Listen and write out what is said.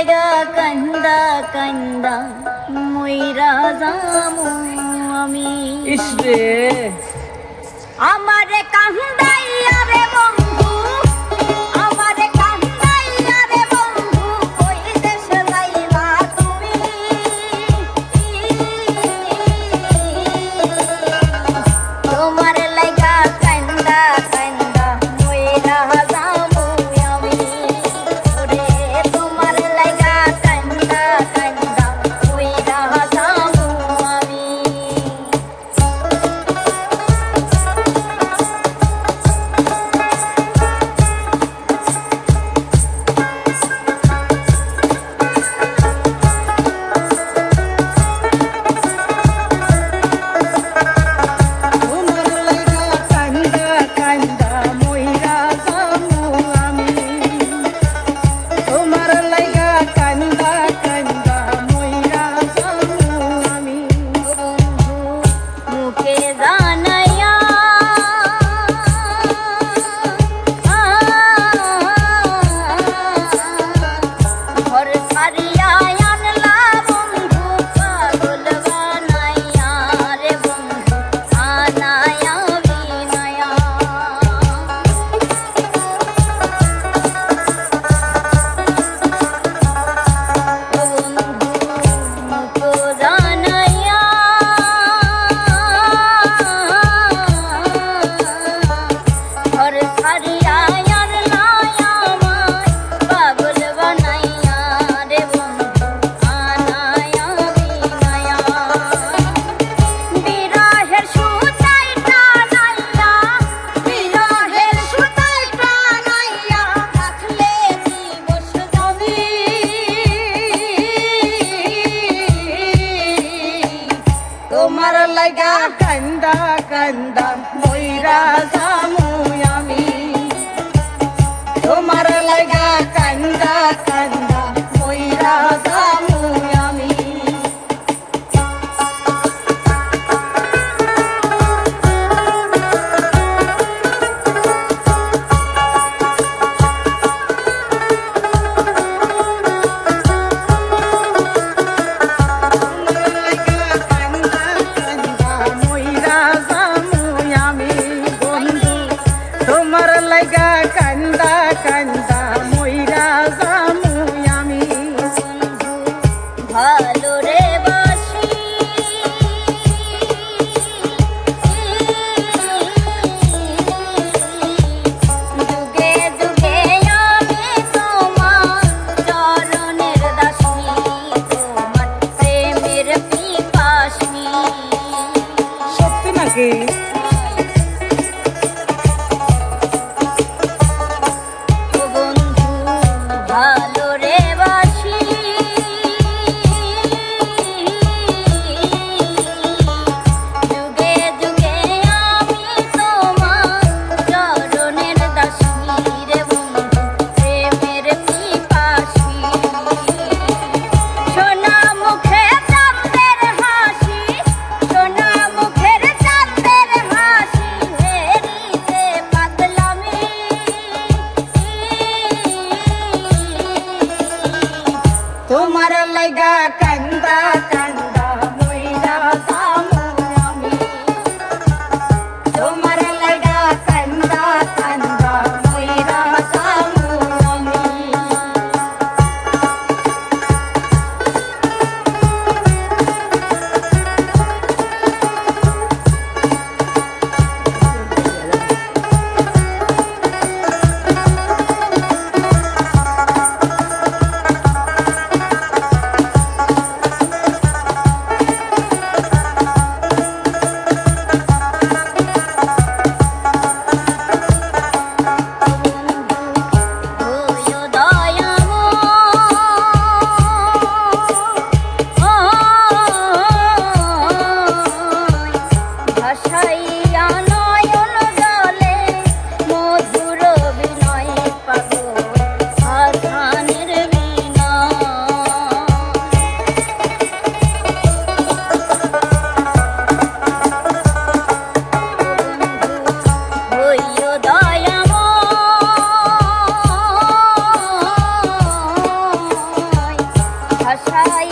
লাগা কান্দা কান্দা মইরা যামু আমি। ইসরে আমারে কান্দাইয়া রে বন্ধু, আমারে কান্দাইয়া রে বন্ধু, ওই দেশে যাইবা তুমি। তোমার লাগা কান্দা কান্দা মইরা যামু আমি। ওরে তোমার লাগা কান্দা কান্দা মইরা যামু আমি। তোমার লাগা কান্দা কান্দা মইরা যামু আমি। তোমার লাগা কান্দা কান্দা মইরা যামু আমি। কান্দা কান্দা মইরা যামু আমি। ভালো রে বাসি যুগে যুগে আমি তোমার চরণের দাসী, তোমার প্রেমের পিপাসী। সত্যি নাকি? ভালো রে বাসি যুগে যুগে আমি তোমার চরণের দাসী রে বন্ধু, প্রেমের পিপাসী। সোনা মুখে চাঁদের হাসি, সোনা মুখের চাঁদের হাসি, হেরিতে পাগলামি। তোমার লাগা কান্দা কান্দা মইরা যামু আমি। তোমার লাগা কান্দা কান্দা মইরা যামু আমি। আশায়